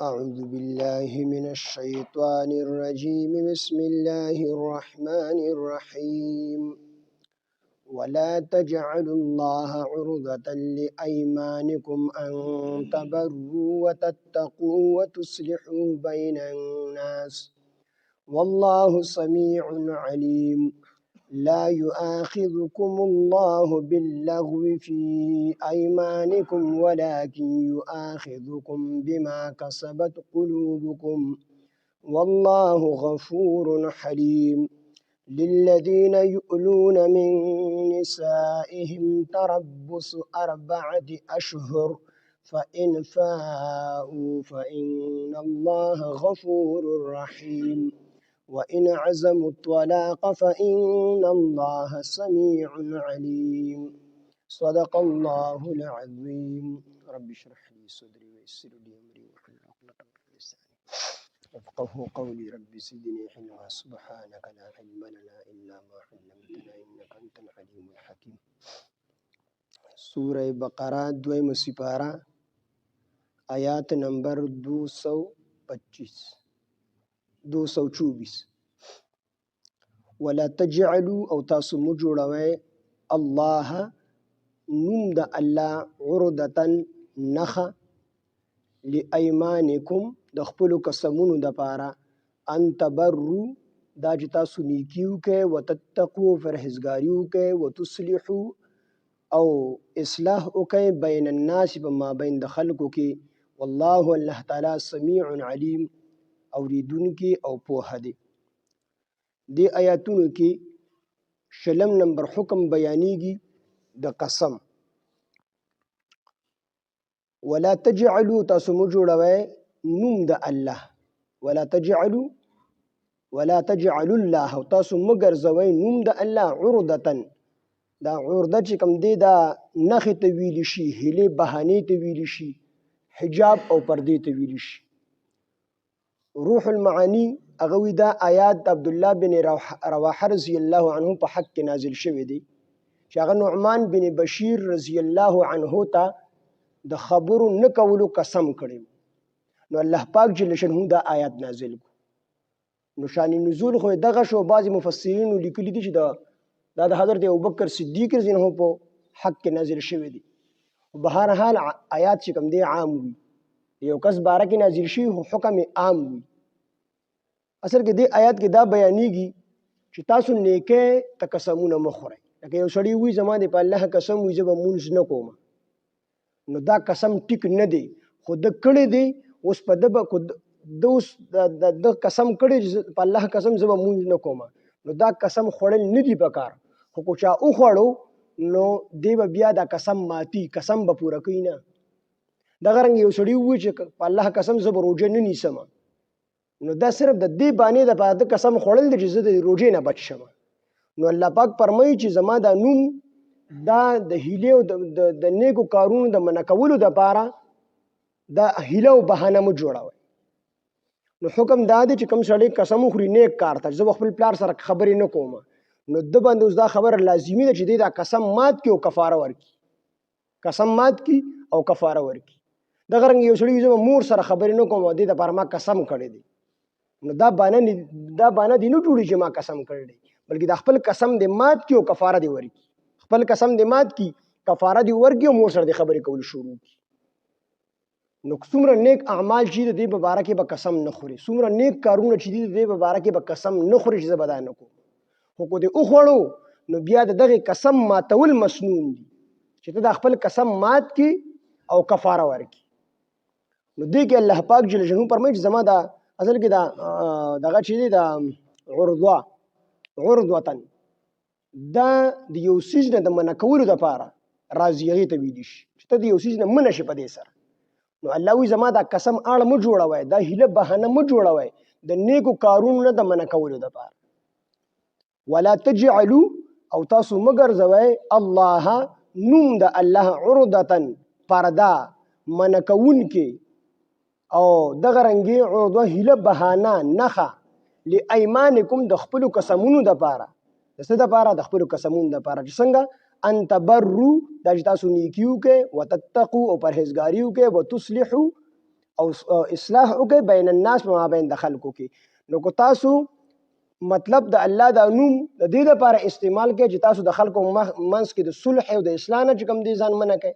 أعوذ بالله من الشيطان الرجيم بسم الله الرحمن الرحيم ولا تجعلوا الله عرضة لأيمانكم أن تبروا وتتقوا وتصلحوا بين الناس والله سميع عليم لا يؤاخذكم الله باللغو في أيمانكم ولكن يؤاخذكم بما كسبت قلوبكم والله غفور حليم للذين يؤلون من نسائهم تربص 4 أشهر فإن فاءوا فإن الله غفور رحيم وإن عزموا الطلاق فإن الله سميع عليم صدق الله العظيم رب اشرح لي صدري ويسر لي أمري واحلل عقدة من لساني يفقهوا قولي رب زدني علما سبحانك لا علم لنا إلا ما علمتنا إنك أنت العليم الحكيم سورة بقرة دویم سپارہ آیات نمبر 224 ولا تجعلوا او تاسو مجوړوي الله نوم د الله عرضتن نخه لأيمانكم د خپل قسمونو د پاره ان تبروا دا چې تاسو نیکیو کې وتتقوا فرهزګاریو کې وتصلحوا او اصلاح وکي بین الناس بما بین د خلقو کې والله الله تعالی سميع عليم اوریدونکي او پوهه دی دی آیاتونو کې شلم نمبر حکم بیانیږي د قسم ولا تجعلوا تاسو مو جوړوي نوم د الله ولا تجعلوا الله تاسو مگر زوي نوم د الله عرضتن دا عرضه چې کوم دی دا نخې ته ویل شي هلي بهانه ته ویل شي حجاب او پردې ته ویل شي روح المعانی اغوی دا آیات عبد الله بن رواحه رضی الله عنه په حق کې نازل شوی دی چې هغه نعمان بن بشیر رضی الله عنه ته د خبرو نه کولو قسم کړی نو الله پاک جل شانه دا آیات نازل کو نو شان نزول خو دغه شو بعض مفسرین لیکلي دي چې دا د حضرت ابوبکر صدیق رضی الله عنه په حق کې نازل شوی دی بهر حال آیات چې کوم دی عام وي یو کس باره کې نازل شي حکم عام وي اصل کې دې آیات کې دا بیانېږي چې تاسو نیکه ته قسمونه مه خورئ لکه یو سړی وي زما د په الله قسم وي زه به مونځ نه کوم نو دا قسم ټیک نه دی خو د کړی دی اوس په د قسم کړی په الله قسم زه به مونځ نه کوم نو دا قسم خوړل نه دی پکار خو کو چا او خوړو نو دی به بیا دا قسم ماتي قسم به پوره کوي نه دغه رنګ یو سړی وي چې په الله قسم زه به روژه نه نیسم نو دا صرف د دې باندې د پاره قسم خوړل د چې د روژې نه بچ شم نو الله پاک فرمایي چې زما دا نوم دا د هیله او د نیکو کارونو د منکولو د پاره دا هیله او بهانه مو جوړاوي نو حکم دا دی چې کوم سړی قسم خوري نیک کار ته زه خپل پلار سره خبرې نه کوم نو د باندې اوس دا خبر لازمي ده چې دا قسم مات کی او کفاره ورکي قسم مات کی او کفاره ورکي دغه رنګ یو سړی زما مور سره خبرې نه کوم د پر ما قسم کړی دی نو دا باندې دی نو جوړی چې ما قسم کړی دی بلکې د خپل قسم د مات کی او کفاره دی ورکي خپل قسم د مات کی کفاره دی ورکي او مور سره د خبرې کول شروع کی نو څومره نیک اعمال چې د دې مبارکه به قسم نه خوري څومره نیک کارونه چې د دې مبارکه به قسم نه خوري چې زبدا نه کو خو کو دې او خړو نو بیا دغه قسم ماتول مسنون دي چې ته د خپل قسم مات کی او کفاره ورکي نو دې کې الله پاک جل جلاله فرمایي چې زما دا اصل کې دا دغه چې دا عرضوتن دا د یو سیز نه د منکولو د پاره راضیه ته ویل شي چې ته د یو سیز نه منشه په دې سره نو الله وی زما دا قسم اړه مو جوړوي دا هله بهانه مو جوړوي د نیکو کارونو نه د منکولو د پاره ولا تجعلوا او تاسو مگر زوي الله نوم د الله عرضتن پردا منکون کې او دغه رنګي عرضه هله بهانه نخه لایمانکم د خپل قسمونو د پاره د څه د پاره د خپل قسمونو د پاره چې څنګه ان تبروا د تاسو نیکیو کې وتتقوا او پرهیزګاریو کې وتصلحوا او اصلاح وکړئ بین الناس په مابین د خلکو کې. نو کو تاسو مطلب د الله د نوم د دې لپاره استعمال کړئ چې تاسو د خلکو منځ کې د صلح او د اصلاح نه چې کوم دي ځان منع کړئ،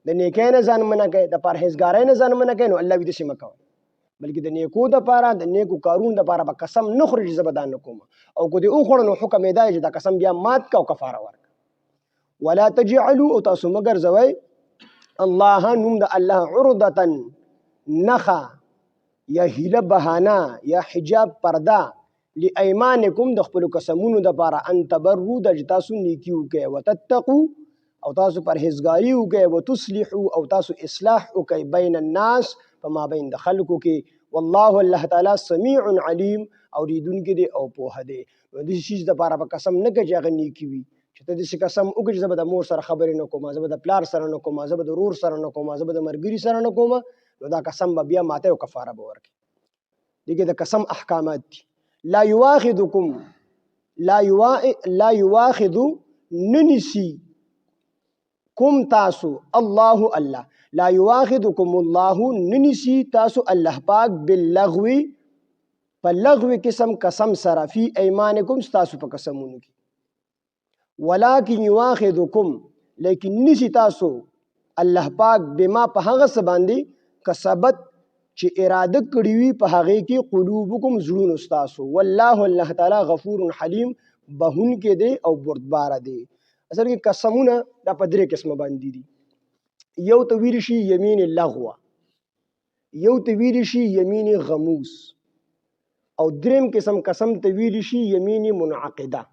د نیکۍ نه ځان منع کړئ، د پرهیزګارۍ نه ځان منع کړئ، نو الله وی داسې مه کوئ، بلکې د نیکو دپاره د نیکو کارونو دپاره به قسم نه خورئ چې زه به دا نه کوم، او که دې وخوړه نو حکم یې دا دی چې دا قسم بیا مات کړه او کفاره ورکړه. ولا تجعلوا او تاسو مه ګرځوئ الله نوم د الله عرضة نخه یا هیله بهانه یا حجاب پرده لایمانکم د خپلو قسمونو دپاره ان تبروا د چې تاسو نیکي وکئ وتتقوا او تاسو پرهیزګاري وکئ وتصلحوا او تاسو اصلاح وکئ بین الناس په مابین د خلکو کې. والله الله تعالی سمیع علیم اوریدونکی دی او پوهه دی. داسې شي دپاره به قسم نه کوي چې هغه نیکي وي چې ته داسې قسم وکړې چې زه به د مور سره خبرې نه کوم، زه به د پلار سره نه کوم، زه به د ورور سره نه کوم، زه به د ملګري سره نه کوم، نو دا قسم به بیا ماته او کفاره به ورکړي. دې کې د قسم احکامات دي. لا یواخذ ننسی کم تاسو الله الله لا یواخذکم الله ننسی تاسو الله پاک باللغو په لغو قسم سره فی ایمانکم تاسو په قسمونو کې، ولکن یواخذکم لیکن نسی تاسو الله پاک بما په هغه څه باندې کسبت چې اراده کړی وي په هغې کې قلوبکم زړونو ستاسو، والله الله تعالی غفور حلیم بهونکی دی او بردباره دی. اصل کې قسمونه دا په درې قسمه باندې دي. یو ته ویلی شي یمین لغوه، یو ته ویلی شي یمین غموس، او دریم قسم قسم ته ویلی شي یمین منعقده.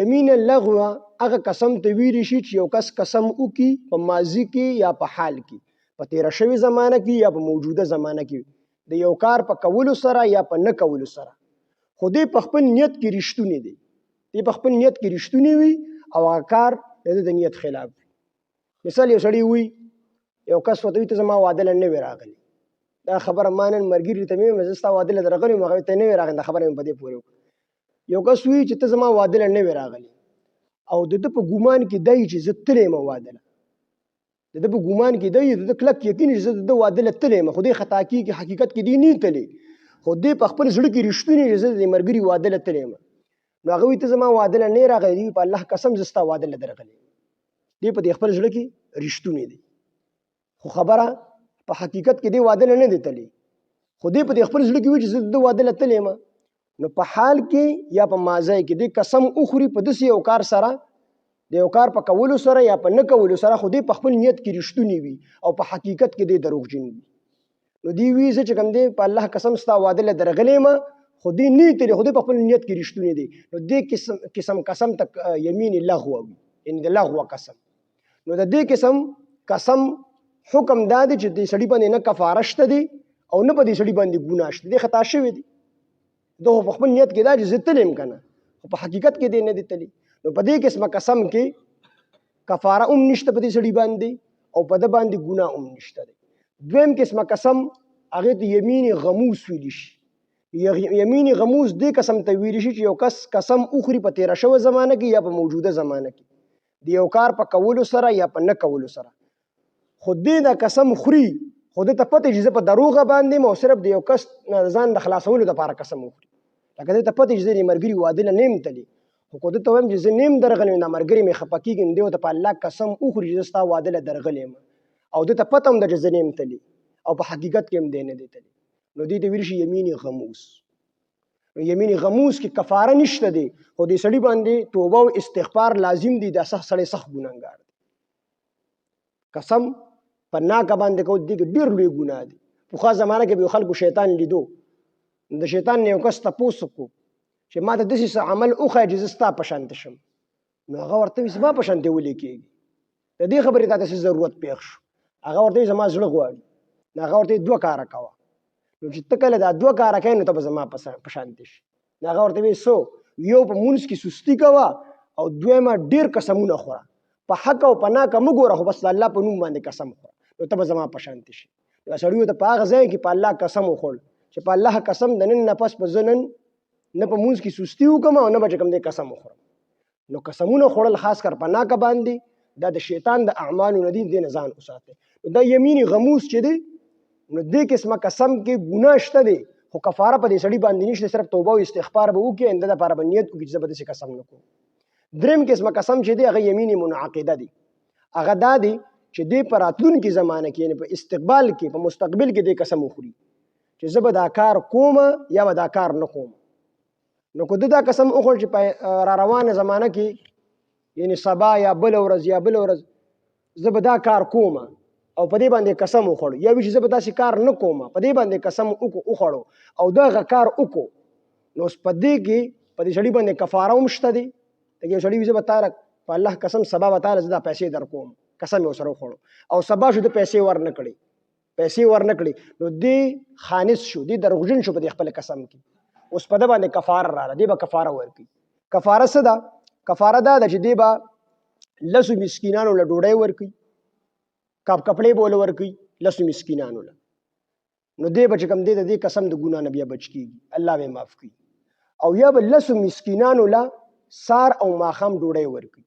یمین لغوه هغه قسم ته ویلی شي چې یو کس قسم وکړي په ماضي کې یا په حال کې، په تیره شوې زمانه کې یا په موجوده زمانه کې، د یو کار په کولو سره یا په نه کولو سره، خو دې په خپل نیت کې رښتونی دی، دې په خپل نیت کې رښتونی وي او هغه کار د نیت خلاف وي. مثال یو سړی وي یو کس ورته وي ته زما واده له نه وې راغلی، دا خبره ما نن ملګري ته مې ویل زه ستا واده له درغلی یم، هغه ته نه وې راغلی، دا خبره مې په دې پورې وکړه. یو کس وي چې ته زما واده له نه وې راغلی او د ده په ګمان کې دی چې زه تللی یم واده له، د ده په ګمان کې دی د ده کلک یقین چې زه د ده واده له تللی یم، خو دی خطا کېږي حقیقت کې دی نه تللی، خو دی په خپل زړه کې رښتونی چې زه د دې ملګري واده له تللی یم، نو هغه وایي ته زما واده له نه راغلی، په الله قسم زه ستا واده له درغلی، دی په دې خپل زړه کې رښتونی دی، خو خبره په حقیقت کې دی واده له نه دی تللی، خو دی په دې خپل زړه کې وایي چې زه د ده واده له تللی یم. نو په حال کې یا په ماضی کې دی قسم وخوري په داسې یو کار سره، د یو کار په کولو سره یا په نه کولو سره، خو دی په خپل نیت کې رښتونی وي او په حقیقت کې دی دروغجن وي. نو دی وی زه چې کوم دی په الله قسم ستا واده له درغلی یم، خو دی نه تللی، خو دی په خپل نیت کې رښتونی دی، نو دې قسم ته یمین لغوه وي، یعنې د لغوه قسم. نو د دې قسم حکم دا دی چې دې سړي باندې نه کفاره شته دی او نه په دې سړي باندې ګناه شته دی، خطا شوی دی، دغه په خپل نیت کې دا چې زه تللی یم که نه، خو په حقیقت کې دی نه دی تللی. نو په دې قسمه قسم کې کفاره هم نشته په دې سړي باندې او په ده باندې ګناه هم نشته دی. دویم قسمه قسم هغې ته یمین غموس ویلی شي. یمین غموس دې قسم ته ویلی شي چې یو کس قسم وخوري په تیره شوې زمانه کې یا په موجوده زمانه کې، د یو کار په کولو سره یا په نه کولو سره، خو دې دا قسم خوري، خو ده ته پته چې زه په دروغه باندې یم او صرف د یو کس نه ځان د خلاصولو دپاره قسم وخوري. لکه دې ته پته چې زه د ملګري واده له نه یم تللی، خو که ده ته وایم چې زه نه یم درغلی، دا ملګري مې خفه کېږي، نو دی ورته په الله قسم وخوري چې زه ستا واده له درغلی یم او ده ته پته هم ده چې زه نه یم تللی او په حقیقت کې هم دی نه دی تللی، نو دې ته ویل شي یمین غموس. نو یمین غموس کې کفاره نشته دی، خو دې سړي باندې توبه او استغفار لازم دی، دا سړی سخت ګناهګار دی. قسم په ناکه باندې کو دې کې ډېر لوی ګناه دی. پخوا زمانه کې به یو خلکو شیطان لیدو، د شیطان نه یو کس تپوس وکړو چې ما ته داسې څه عمل وښیه چې زه ستا په شانته شم، نو هغه ورته وایي زما په شانتې ولې کېږي، د دې خبرې تا ته څه ضرورت پېښ شو، هغه ورته وایي زما زړه غواړي، نو هغه ورته وایي 2 کاره کوه، نو چې ته کله دا 2 کاره کوې نو ته به زما په شانتې شي، نو هغه ورته وایي څو، یو په مونځ کې سستي کوه او دویمه ډېر قسمونه خوره، په حق او په ناکه مه ګوره، خو بس د الله په نوم باندې قسم خوره، نو ته به زما په شانتې شي. سړي ته په هغه ځای کې په الله قسم وخوړ چې په الله قسم د نن نه پس به زه نن نه په مونځ کې سستي وکړم او نه به چې کوم دی قسم وخورم. نو قسمونه خوړل خاص کر په ناکه باندې دا د شیطان د اعمالو نه دي، دې نه ځان وساتئ. دا یمین غموس چې دی نو دې قسمه قسم کې ګناه شته دی خو کفاره په دې سړي باندې نشته صرف توبه او استغفار به وکړي انده لپاره به نیت وکړي چې زه به داسې قسم نه کوم دریم قسمه قسم چې دی هغه یمین منعقده دی هغه دا دی چې دې په راتلونکي زمانه کې یعنې په استقبال کې په مستقبل کې دې قسم وخوري چې زه به دا کار کوم یا به دا کار نه کوم نو که ده دا قسم وخوړ چې په را روانه زمانه کې یعنی سبا یا بل ورځ زه به دا کار کوم او په دې باندې قسم وخوړ یا وی چې زه به داسې کار نه کوم په دې باندې قسم وخوړو او دغه کار وکړو نو اوس په دې کې په دې سړي باندې کفاره هم شته دی دغه یو سړي وي زه به تاله په الله قسم سبا به تاله زه دا پیسې در کوم قسم یې ورسره وخوړو او سبا شو د پیسې ورنه کړې نو دې خانس شو دې دروغجن شو په دې خپل قسم کې اوس په ده باندې کفاره راغله دې به کفاره ورکړي کفاره څه ده کفاره دا ده چې دې به لسو مسکینانو له ډوډۍ ورکړي کپړې به ول ورکړي لسو مسکینانو له نو دې به چې کوم دی د دې قسم د ګناه نه بیا بچ کېږي الله به یې معاف کړي او یا به لسو مسکینانو له سار او ماښام ډوډۍ ورکړي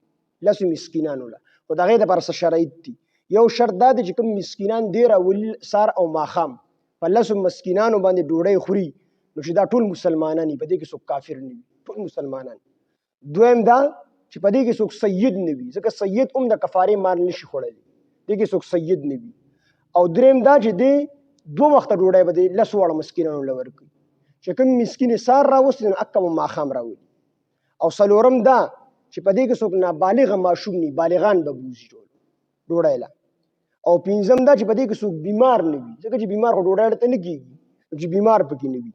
لسو مسکینانو له خو د هغې دپاره څه شرایط دي یو شرط دا دی چې کوم مسکینان دی راولي سار او ماښام په لسو مسکینانو باندې ډوډۍ خوري نو چې دا ټول مسلمانان وي په دې کې څوک کافر نه وي ټول مسلمانان دویم دا چې په دې کې څوک سید نه وي ځکه سید هم د کفارې مال نشي خوړلی دې کې څوک سید نه وي او دریم دا چې دې 2 وخته ډوډۍ به دې لسو واړه مسکینانو له ورکوي چې کوم مسکین سار راوستي نو اکه به ماښام راولي او څلورم دا چې په دې کې څوک نابالغه ماشوم نه بالغان به بوځي ډوډۍ له او پنځم دا چې په دې کې څوک بیمار نه وي ځکه چې بیمار خو ډوډۍ ته نه کېږي چې بیمار پکې نه وي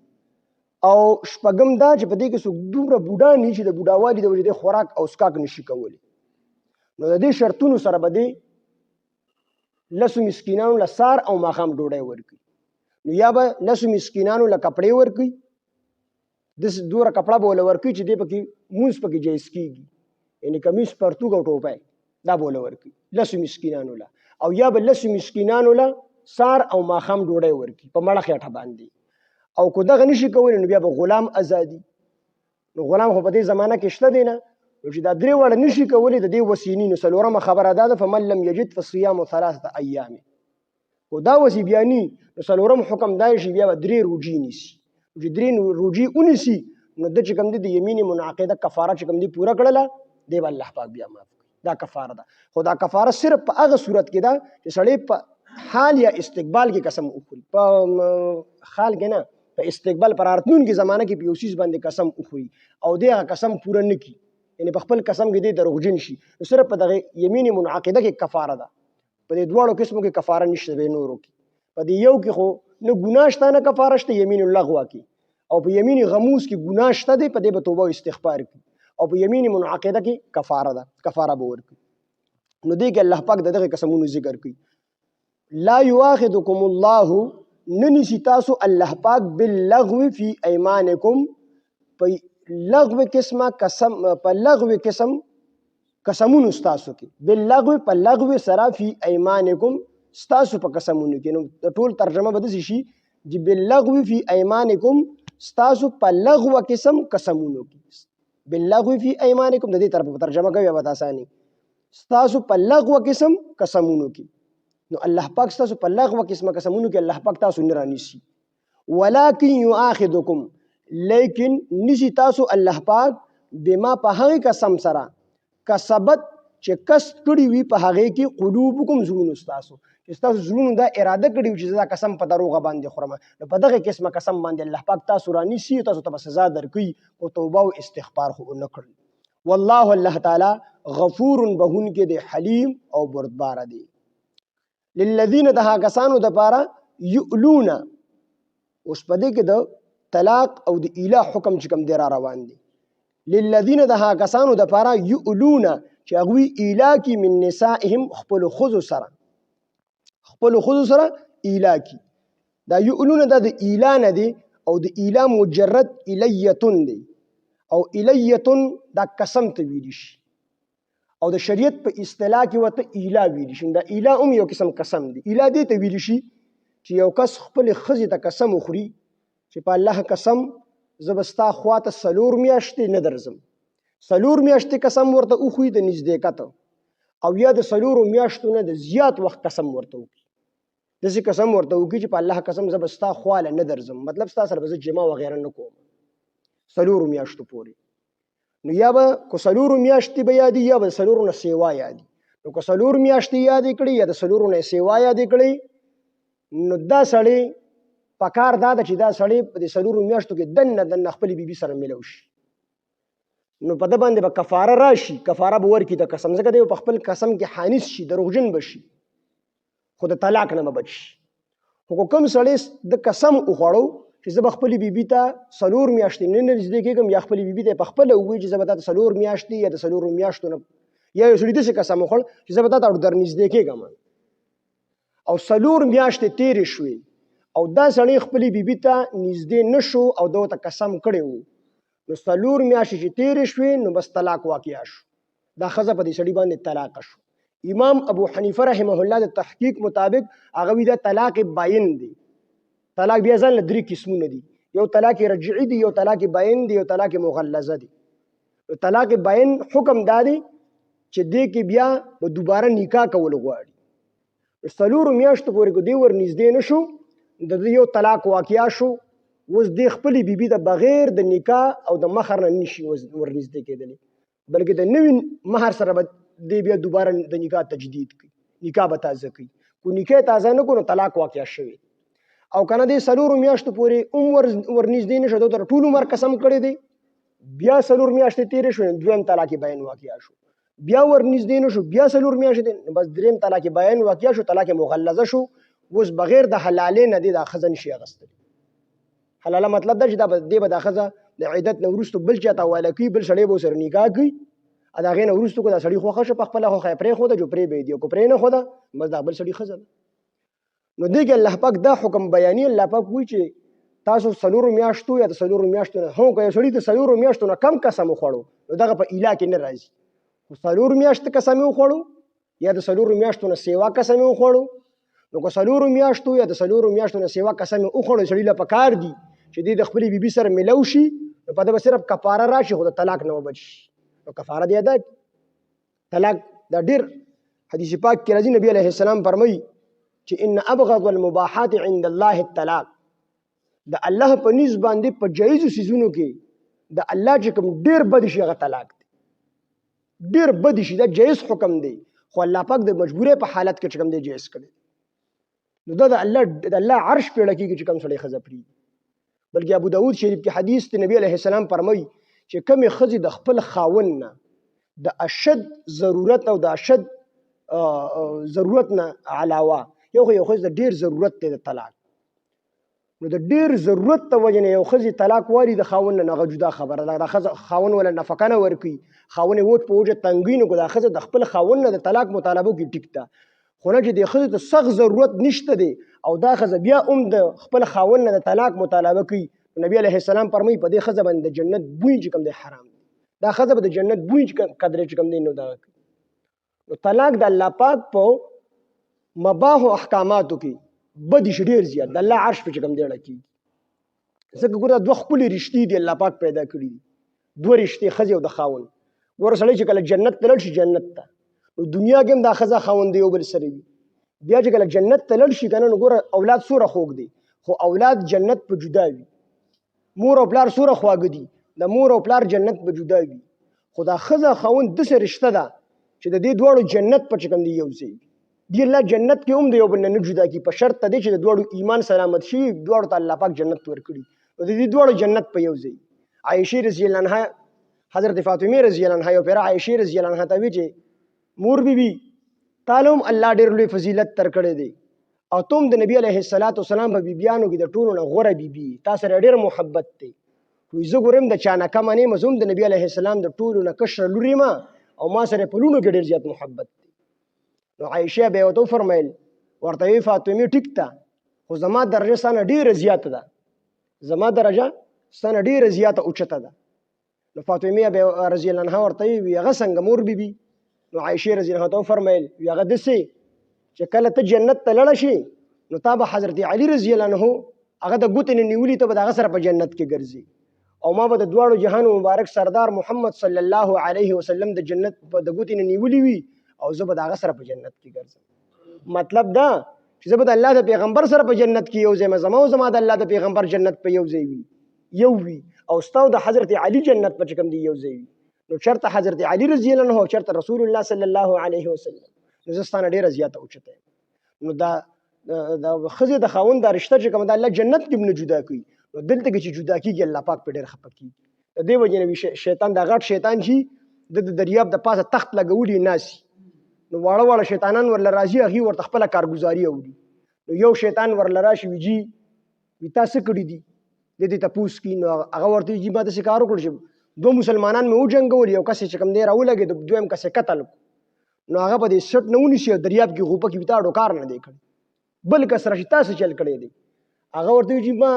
او شپږم دا چې په دې کې څوک دومره بوډا نه چې د بوډاوالي د وجې د خوراک او څښاک نشي کولی نو د دې شرطونو سره به دې لسو مسکینانو له سار او ماښام ډوډۍ ورکړي نو یا به لسو مسکینانو له کپړې ورکړي داسې دومره کپړه به ول ورکړي چې دې پکې مونځ پکې جایز کېږي یعنې کمیس پرتوګ او ټوپی دا به ول ورکړي لسو مسکینانو له او یا به لسو مسکینانو له سار او ماښام ډوډۍ ورکړي په مړه خېټه باندې او که دغه نشي کولی نو بیا به غلام ازادي نو غلام خو په دې زمانه کې شته دی نه نو چې دا 3 واړه نشي کولی د دې وسینې نو څلورمه خبره دا ده فمن لم یجد فصیام 3 ایام خو دا وسې بیا ني نو څلورم حکم دا شي بیا به 3 روجي نیسي چې 3 روجي ونیسي نو د چې کوم دی د یمین منعقده کفاره چې کوم دی پوره کړله دی به الله پاک بیا معاف کړي دا کفاره ده خو دا کفاره صرف په هغه صورت کې ده چې سړی په حال یا استقبال کې قسم وخوري په حال کې نه په استقبال پر راتلونکي زمانه کې په یو څیز باندې قسم وخوري او دې هغه قسم پوره نه کړي یعنې په خپل قسم کې دې دروغجن شي نو صرف په دغه یمین منعقده کې کفاره ده په دې دواړو قسمو کې کفاره نشته به نورو کې په دې یو کې خو نه ګناه شته نه کفاره شته یمین اللغوه کې او په یمین غموس کې ګناه شته دی په دې به توبه او استغفار کوي او په یمین منعقده کې کفاره ده کفاره به ورکړي نو دې کې الله پاک دغه قسمونو ذکر کوي لا یؤاخذکم الله ننسی تاسو الله پاک باللغو فی ایمانکم په لغو قسمه قسم په لغو قسم قسمونو ستاسو کې باللغو په لغو سره فی ایمانکم ستاسو په قسمونو کې نو ټول ترجمه به داسې شي چې باللغو فی ایمانکم ستاسو په لغو قسم قسمونو کې باللغو فی ایمانکم د دې طرف ترجمه کوي به آسانی ستاسو په لغو قسم قسمونو کې نو الله پاک ستاسو په لغوه قسمه قسمونو کې الله پاک تاسو نه رانیسي ولکن یؤاخذکم لیکن نسی تاسو الله پاک بما په هغه قسم سره کسبت چې کسب کړي وي په هغه کې قلوبکم زړونو ستاسو چې ستاسو زړونو دا اراده کړي چې دا قسم په دروغه باندې خورم نو په دغه قسمه قسم باندې الله پاک تاسو رانیسي تاسو ته سزا درکړي او توبه او استغفار خو نه کړی والله الله تعالی غفور بهون کې دی حلیم او بردبار دی للذین دها کسانو د پاره یؤلون اوس په دې کې د طلاق او د ایلا حکم چې کوم دی را روان دی للذین دها کسانو د پاره یؤلون چې هغوی ایلا کی من نسائهم خپل خذو سره ایلا کی دا یؤلون دا د ایلا نه دی او د ایلا مجرد الیتون دی او الیتون دا قسم ته ویل شي او د شریعت په اصطلاح کې ورته ایلا ویل شي دا ایلا هم یو قسم قسم دی ایلا دې ته ویل شي چې یو کس خپل ښځې ته قسم وخوري چې په الله قسم زه به ستا خواته 4 میاشتې نه درځم 4 میاشتې قسم ورته وخوري د نزدېکت او یا د 4 میاشتو نه د زیات وخت قسم ورته وکړي داسې قسم ورته وکړي چې په الله قسم زه به ستا خواله نه درځم، مطلب ستا سره به زه جما وغیره نه کوم 4 میاشتو پورې. نو یا به که 4 میاشتې به یادي یا به 4 نه سیوا یادي. نو که 4 میاشتې یادې کړي یا د 4 نه سیوا یادې کړي، نو دا سړی پکار دا ده چې دا سړی په دې 4 میاشتو کې دننه خپلې بیبي سره ملو شي. نو په ده باندې به کفاره راشي، کفاره به ورکړي د قسم، ځکه دی په خپل قسم کې حانث شي، دروغجن به شي، خو د طلاق نه به بچ شي. خو کوم سړی د قسم وخوړو چې زه به خپلې بیبي ته 4 میاشتې نه نږدې کېږم، یا خپلې بیبي ته په خپله ووایي چې زه به تا ته 4 میاشتې یا د 4 میاشتو نه، یا یو سړي داسې قسم وخوړ چې زه به تا ته در نږدې کېږم او 4 میاشتې تېرې شوې او دا سړی خپلې بیبي ته نږدې نه شو او ده ورته قسم کړی و، نو 4 میاشتې چې تېرې شوې نو بس طلاق واقع شو، دا ښځه په دې سړي باندې طلاق شو. امام ابو حنیفه رحمه الله د تحقیق مطابق هغه وی دا طلاق باین دی. طلاق بیا ځان له 3 قسمونه دي، یو طلاق رجعي دی، یو طلاق باین دی، یو طلاق مغلظه دی. طلاق باین حکم دا دی چې دې کې بیا به دوباره نکاح کول غواړي، 4 میاشتو پورې که دی ور نږدې نه شو د یو طلاق واقع شو، اوس دې خپلې بیبي د بغیر د نکاح او د مهر نه نشي ور نږدې کېدلی، بلکې د نوي مهر سره به دې بیا دوباره د نکاح تجدید کوي، نکاح به تازه کوي. کو نکاح تازه نه کړو نو طلاق واقع شوی. او کنه دې 4 میاشتو پورې ور نږدې نه شو، تر ټول عمر قسم کړی دی، بیا 4 میاشتې تېرې شوې دویم طلاق باین واقع شو، بیا ور نږدې نه شو، بیا 4 میاشتې بس دریم طلاق باین واقع شو، طلاق مغلظه شو. اوس بغیر د حلالې نه دی دا ښځه نشي اخیستلی. حلاله مطلب دا چې دا دې به دا ښځه د عدت نه وروستو بل چا ته حواله کوي، بل سړی به ورسره نکاح کوي، د هغې نه وروستو که دا سړي خوښه شو په خپله خوښه یې پرېښوده جو پرې به یې دي، او که پرې نه ښوده بس دا بل سړي ښځه ده. نو دې کې الله پاک دا حکم بیاني، الله پاک وایي چې تاسو 4 میاشتو یا د 4 میاشتو نه هو که یو سړي د 4 میاشتو نه کم قسم وخوړو نو دغه په ایلا کې نه راځي. خو 4 میاشتې قسم یې وخوړو یا د 4 میاشتو نه سیوا قسم یې وخوړو، نو که 4 میاشتو یا د 4 میاشتو نه سیوا قسم یې وخوړو، سړي له پکار دي چې دې د خپلې بیبي سره ملو شي، نو په ده به صرف کفاره راشي، خو د طلاق نه به بچ شي، نو کفاره دې ادا کړي. طلاق دا ډېر حدیث پاک کې راځي، نبی علیه السلام فرمایي چې ان ابغض المباحات عند الله الطلاق، د الله په نس باندې په جایزو څیزونو کې د الله چې کوم ډېر بد شي هغه طلاق دی، ډېر بد شي، دا جایز حکم دی، خو الله پاک د مجبورۍ په حالت کې چې کوم دی جایز کړی، نو دا د الله عرش پیړه کېږي چې کوم سړی ښځه پرېږدي. بلکې ابو داود شریف کې حدیث دی، نبی علیه السلام فرمایي چې کومې ښځې د خپل خاوند نه د اشد ضرورت او د اشد ضرورت نه علاوه یو ښځې د ډېر ضرورت دی د طلاق، نو د ډېر ضرورت ته وجې نه یو ښځې طلاق والي د خاوند نه، هغه جدا خبره ده. دا ښځه خاوند ولا نفقه نه ورکوي، خاوند یې وچ په وجه تنګوي، نو دا ښځه د خپل خاوند نه د طلاق مطالبو کې ټیک ده. خو نه چې دې ښځې ته سخت ضرورت نشته دی او دا ښځه بیا هم د خپل خاوند نه د طلاق مطالبه کوي، نبی علیه السلام فرمایي په دې ښځه باندې د جنت بوی چې کوم دی حرام دی، دا ښځه به د جنت بوی قدرې چې کوم دی نو دغه کوي. نو طلاق د الله پاک په مباح او احکاماتو کې بدې شي ډېر زیات، د الله عرش په چې کوم دی اړه کېږي. ځکه ګوره 2 ښکلې رشتې دي الله پاک پیدا کړي دي، 2 رشتې ښځې او د خاوند. ګوره سړی چې کله جنت ته لاړ شي جنت ته، نو دنیا کې هم دا ښځه خاوند یو بل سره وي، بیا چې کله جنت ته لاړ شي که نه، نو ګوره اولاد څومره خوږ دی، خو اولاد جنت په جدا وي. مور او پلار څومره خواږه دي، د مور او پلار جنت په جدا وي، خو دا ښځه خاوند داسې رشته ده چې د دې دواړو جنت په چې کوم دی یو ځای وي. دی الله جنت کې هم د یو بل نه جدا کړي، په شرط دی چې د دواړو ایمان سلامت شي، دواړو ته الله پاک جنت ورکړي، نو د دې دواړو جنت په یو ځای. عایشې رضی الله عنها، حضرت فاطمه رضی الله عنها یو پیره عایشې رضی الله عنها ته وی چې مور بیبي تعالی هم الله ډېر لوی فضیلت درکړی دی، او ته هم د نبي علیه السلام په بیبیانو کې د ټولو نه غوره بیبي، تا سره ډېر محبت دی. وایي زه ګورم د چا نه کمه نه یم، زه هم د نبي علیه السلام د ټولو نه کشره لور یم او ما سره په لوڼو کې ډېر زیات محبت دی. نو عایشه بیا ورته وفرمیل، ورته وی فاطمې ټیک ته، خو زما درجه ستا نه ډېره زیاته ده، زما درجه ستا نه ډېره زیاته اوچته ده. نو فاطمې بیا رضی الله عنها ورته وی هغه څنګه مور بیبي؟ نو عایشې رضی الله عنها ته وفرمیل وی هغه داسې چې کله ته جنت ته لاړه شي نو تا به حضرت علی رضی الله عنه هغه د ګوتې نه نیولي، ته به د هغه سره په جنت کې ګرځي، او ما به د دواړو جهانو مبارک سردار محمد صلی الله علیه وسلم د جنت په د ګوتې نه نیولي وي او زه به د هغه سره په جنت کې ګرځم. مطلب دا چې زه به د الله د پیغمبر سره په جنت کې یو ځای زما او زما د الله د پیغمبر جنت په یو ځای وي او ستاسو د حضرت علی جنت په کوم دی یو ځای وي. نو چرته حضرت علی رضی الله عنه او چرته رسول الله صلی الله علیه وسلم نو زستانه ډیره زیاته اوچته. نو دا خزه د خاوند د رشته چې کوم د الله جنت کې نه جدا کوي نو دلته کې چې جدا کیږي الله پاک په ډیر خپه کیږي. د دې وجه نه شیطان د غټ شیطان چې د دریاب د پاسه تخت لګولي ناسي نو واړه واړه شیطانان ورل راځي هغه ورته خپل کارګزاري وړي. نو یو شیطان ورل راشي ویجی وی تاسو کړی دي د دې تپوس کې نو هغه ورته یی ما د شکار وکړ چې دو مسلمانان مې وجنګول یو کس چې کوم دی راولګي د دویم کس قتل نو هغه په دې سټ نه ونیسي دریاب کې غوپه کې وتاړو کار نه دی کړی بل کس راشي تاسو چل کړی دی هغه ورته یی ما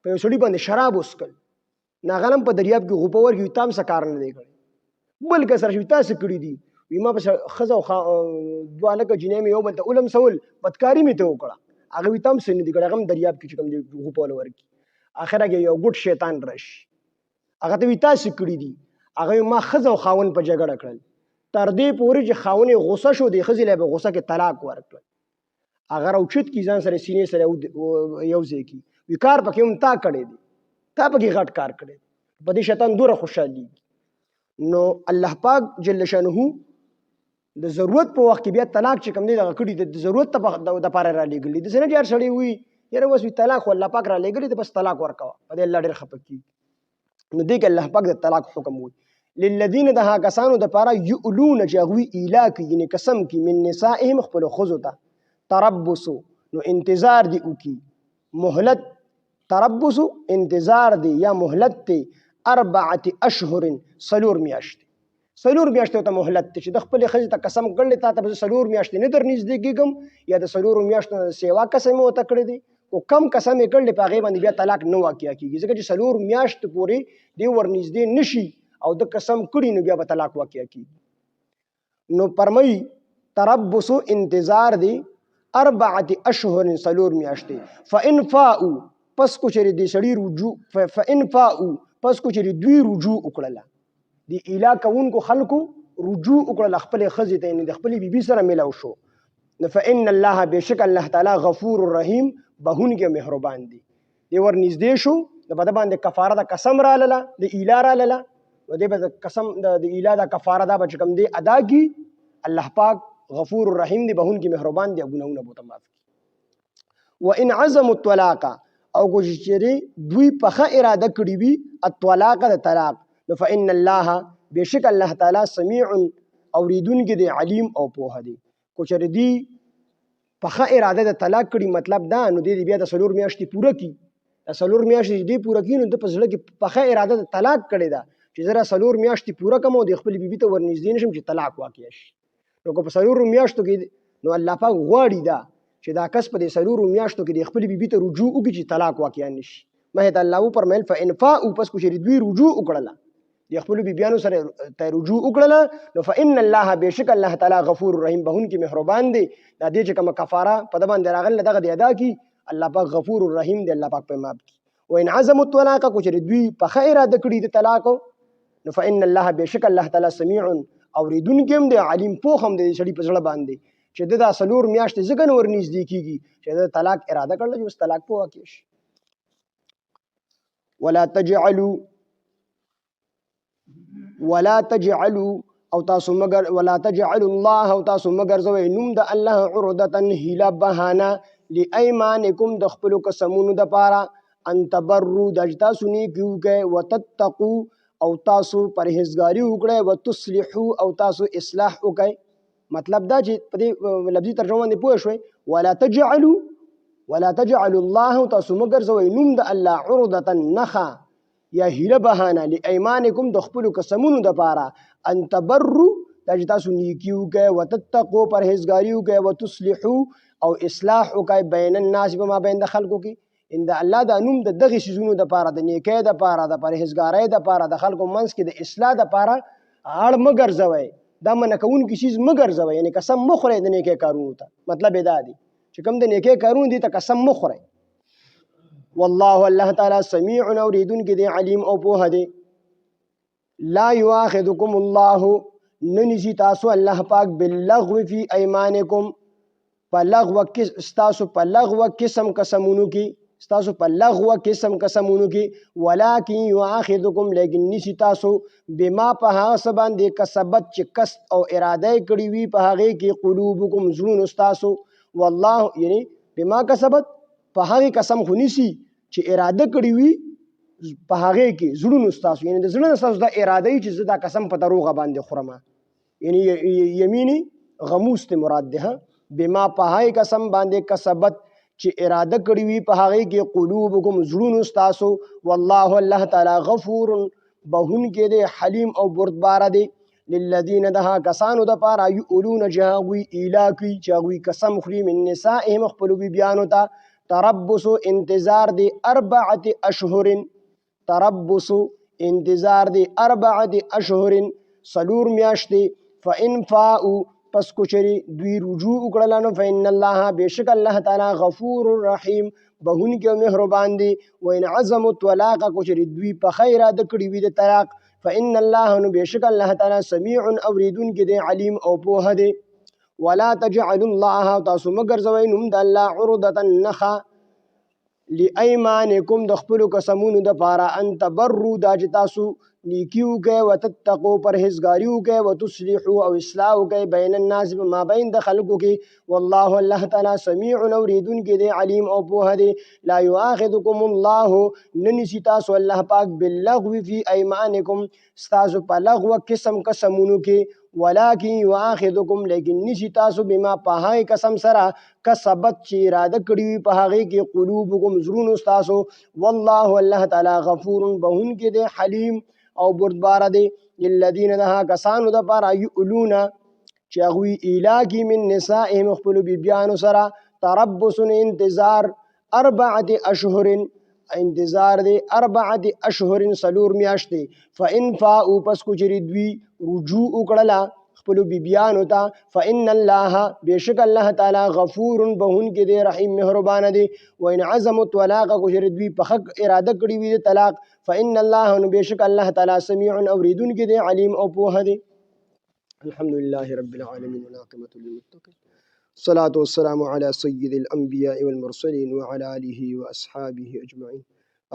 په سړی باندې شراب وسکل ناغلم په دریاب کې غوپه ورګي تام سکار نه دی کړی بل کس راشي تاسو کړی دی وی ما په خزه دواله کې جنې مې یو بل ته علم سول بدکاری مې ته وکړه هغه وی تام سن دی کړه هغه دریاب کې کوم دی غوپه ورګي اخره کې یو ګډ شیطان راشي هغه ته وی تاسو کړی دی هغه ما خزه او خاون په جګړه کړل تر دې پورې چې خاونې غوسه شو دی خزه له غوسه کې طلاق ورکړ هغه راوچت کی ځان سره سینې سره یو ځای کی وکار پکې هم تا کړی دی تا پکې غټ کار کړی په دې شیطان دوره خوشالي. نو الله پاک جل شانه د ضرورت په وخت کې بیا طلاق چې کوم دی دغه کړي د ضرورت د پاره را لېږلي د سینې ډېر سړی وي یاره اوس وی طلاق الله پاک را لېږلي ته بس طلاق ورکوه په دې الله ډېر خپه کیږي. نو دې کې الله پاک د طلاق حکم وي للذین دها کسانو د پاره یؤلون چې هغوی ایلا کوي یعنې قسم کوي من نسائهم خپلو ښځو ته تربصو نو انتظار دی وکي مهلت تربصو انتظار دی یا مهلت دی 4 اشهر څلور میاشتې ته مهلت دی چې د خپلې ښځې ته قسم کړلی تا ته به زه 4 میاشتې نه در نږدې کېږم یا د 4 میاشتو سیوا قسم یې ورته کړی دی او کم قسم یې کړلی په هغې باندې بیا طلاق نه واقع کېږي ځکه چې 4 میاشتو پورې دی ورنږدې نه شي او د قسم کړي نو بیا به طلاق واقع کېږي. نو فرمایي تربصو انتظار دی 4 اشهر 4 میاشتې فإن فاؤوا پس کو چېرې دې سړي رجوع فإن فاؤوا پس کو چېرې دوی رجوع وکړله د ایلا کوونکو خلکو رجوع وکړله خپلې ښځې ته یعنې د خپلې بیبي سره میلاو شو نو فإن الله بېشک الله تعالی غفور رحیم بهونکی مهربان دی. دی ور نږدې شو د په ده باندې کفاره د قسم رالاله د ایلا رالاله نو دی به د قسم د ایلا دا کفاره دا به چې کوم دی ادا کي الله پاک غفور رحیم دی بهونکی مهربان دی ګناهونه به ورته معاف کړي. وإن عزموا الطلاق او کو چې دوی پخه اراده کړې وي الطلاق د طلاق نو فإن الله بېشک الله تعالی سمیع اوریدونکی دی علیم او پوهه دی. کو چې دی پخه اراده د طلاق کړي مطلب دا نو دی بیا د 4 میاشتې پوره کړي د 4 میاشتې دی پوره کړي نو د په زړه کې پخه اراده د طلاق کړې ده چې زه 4 میاشتې پوره کړم او د خپلې بیبي ته ورنږدې نه شم چې طلاق واقع شي. نو که په 4 میاشتو کې نو الله پاک غواړي دا چې دا کس په دې 4 میاشتو کې د خپلې بیبي ته رجوع وکړي چې طلاق واقع نه شي. مهد الله وفرمیل فإن فاؤوا پس کو چې دوی رجوع وکړله د خپلو بیبیانو سره ته رجوع وکړله نو فإن الله بېشک الله تعالی غفور رحیم بهونکی مهربان دی. دا دې چې کومه کفاره په ده باندې راغله دغه دې ادا کړي الله پاک غفور رحیم دی الله پاک پرې معاف کړي. وإن عزموا الطلاق کو چې دوی پخه اراده کړي د طلاق نو فإن الله بېشک الله تعالی سمیع اوریدونکی هم دی علیم پوه هم دی سړي په زړه باندې چې د دا 4 میاشتې ځکه نه ورنږدې کېږي چې د طلاق اراده کړله چې اوس طلاق په واقع شي. ولا تجعلوا او تاسو مگر ولا تجعلوا الله او تاسو مگر زوی نوم د الله عرضه هیله بهانه لایمانکم د خپل قسمونو د پاره ان تبروا د تاسو نیکیو کې وتتقوا او تاسو پرهیزګاری وکړئ وتصلحوا او تاسو اصلاح وکړئ. مطلب دا چې په دې لفظي ترجمه باندې پوه شوي ولا تجعلوا الله تاسو مگر زوی نوم د الله عرضه نخا یا هیله بهانه لایمانکم د خپل قسمونو د پاره ان تبروا د تاسو نیکیو کې وتتقوا پرهیزګاری وکړئ وتصلحوا او اصلاح وکړئ بین الناس په ما بین د خلکو کې ان د الله د نوم د دغه شیزونو د پاره د نیکۍ د پاره د پرهیزګارۍ د پاره د خلکو منځ کې د اصلاح د پاره اړ مګرځوئ دا منع کوونکی چیز مګرځوئ یعنی قسم مه خورئ د نیکۍ کارونو ته مطلب یې دا دی چې کوم د نیکۍ کارونه دي ته قسم مه خورئ. والله الله تعالی سمیع اوریدونکی دی علیم او پوه دی. لا یؤاخذکم الله ننیسی تاسو الله پاک باللغو فی ایمانکم په لغو کې ستاسو په لغو قسم قسمونو کې ستاسو په لغو قسم قسمونو کې ولکن یؤاخذکم لیکن نسی تاسو بما په هغه څه باندې کسبت چې قصد او اراده کړی وي په هغه کې قلوبکم زړونو ستاسو والله یعنی بما کسبت په هغه قسم خو نسی چې اراده کړی وي په هغه کې زړونو ستاسو یعنی د زړونو ستاسو د اراده چې زه دا قسم په دروغه باندې خورم یعنی یمینی غموس ته مراد ده بما په هغه قسم باندې کسبت چې اراده کړی وي په هغه کې قلوبکم زړونو ستاسو والله الله تعالی غفور بهون کې دی حلیم او بردبار دی للذین دها کسانو د پاره یؤلون جاوی الاکی چاوی قسم خلی من نسائهم خپل بیانو ته تربص انتظار دی 4 اشهر تربص انتظار دی 4 اشهر سلور میاشتې فإن فاؤوا پس کوچری دوی رجوع وکړل نو فإن الله بیشک الله تعالی غفور رحیم بهون کې مهربان دی وإن عزموا الطلاق کوچری دوی په خیر د کړي وي د طلاق فإن الله نو بیشک الله تعالی سمیع اوریدون کې دی علیم او پوه دی ولا تجعلوا الله تاسو مگر زوی نوم د الله عرضه نخا لایمانکم د خپل قسمونو د پاره ان تبروا دا چې تاسو نیکیو کې وتتقو پرهیزګاریو کې وتصلحوا او اصلاح کې بین الناس ما بین د خلقو کې والله الله تعالی سمیع اوریدون کې دی علیم او پوه دی لا یؤاخذکم الله ننسی تاسو الله پاک باللغو فی ایمانکم تاسو په لغو قسم قسمونو کې ولکن یؤاخذکم لیکن نسی تاسو بما په هغه قسم سره کسبت چې اراده کړی په هغه کې قلوبکم زړونو تاسو والله الله تعالی غفور بهون کې دی حلیم او بردبار دی للذین دها کسانو د پاره یؤلون چې هغوی ایلاکی من نسائهم خپلو بیبیانو سره تربص انتظار 4 اشهر انتظار دی 4 اشهر سلور میاشتې فإن فاؤوا پس کوچری دوی رجوع وکړله خپلو بیبیانو ته فإن الله بیشک الله تعالی غفور بهون کې دی رحیم مهربان دی وإن عزموا الطلاق کوچری دوی په حق اراده کړی وي د طلاق فإن الله نو بیشک الله تعالی سمیع اوریدون کې دی علیم او پوه دی الحمد لله رب العالمین والعاقبة للمتقین الصلاة والسلام على سيد الأنبياء والمرسلين وعلى آله وأصحابه أجمعين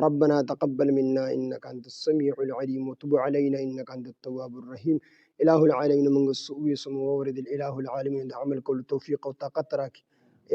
ربنا تقبل منا إنك أنت السميع العليم وتب علينا إنك أنت التواب الرحيم إله العالمين من السوء سمو وورد الإله العالمين د عمل کول توفیق او طاقت راکړي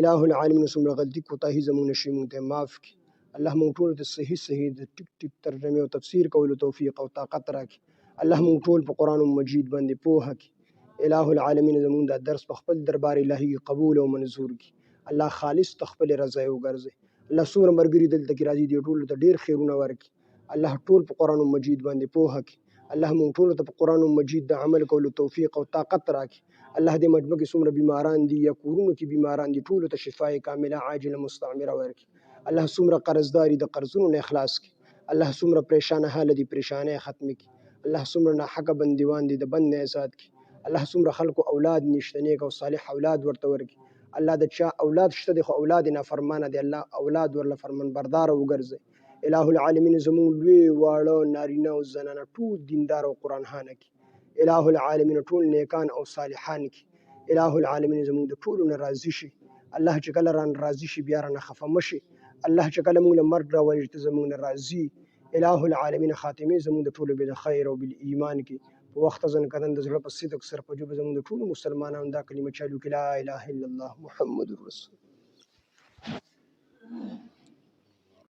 إله العالمین څومره غلطي کوتاهي زموږ شي مونږ ته معاف کړي الله مونږ ټول ته صحیح د ټیک ټیک ترجمه او تفسیر کولو توفیق او طاقت راکړي الله مونږ ټول په قرآن مجید باندې پوهه کړي إله العالمین زموږ د درس په خپل دربار الهي قبول او منظور کړي الله خالص تخپل رضا او ګرځي الله څومره مرګري دلته کې راځي دی ټول ته ډیر خیرونه ورکړي الله ټول په قرآن مجید باندې پوهه کړي الله مونږ ټول ته په قرآن مجید د عمل کولو توفیق او طاقت راکړي الله دې مجمع کې څومره بیماران دي یا کورونو کې بیماران دي ټول ته شفای کامله عاجله مستعمره ورکړي الله څومره قرضداري د قرضونو نه اخلاص کړي الله څومره پریشان حال دي پریشانه ختم کړي الله څومره ناحقه بندیوان دي د بند نه آزاد کړي الله څومره خلکو اولاد نشته نیک او صالح اولاد ورته ورکړي الله د چا اولاد شته د خو اولاد نه فرمانه دي الله اولاد ورله فرمان بردار وګرځي إله العالمین زمون لوی واړه نارینه او زنانه ټول دیندار او قرآن خانه کې إله العالمین ټول نیکان او صالحان کې إله العالمین زمون د ټولو نه راضي شي الله چې کله ران راضي شي بیا رانه خفه مشي الله چې کله موږ له مرګ راولي ته زمون نه راضي إله العالمین خاتمه زمون د ټولو بالخیر او بالایمان کې په وخت ځن کدن د زړه په صدق سره په جوب زمون د ټولو مسلمانانو دا کلمه چالو کې لا اله الا الله محمد رسول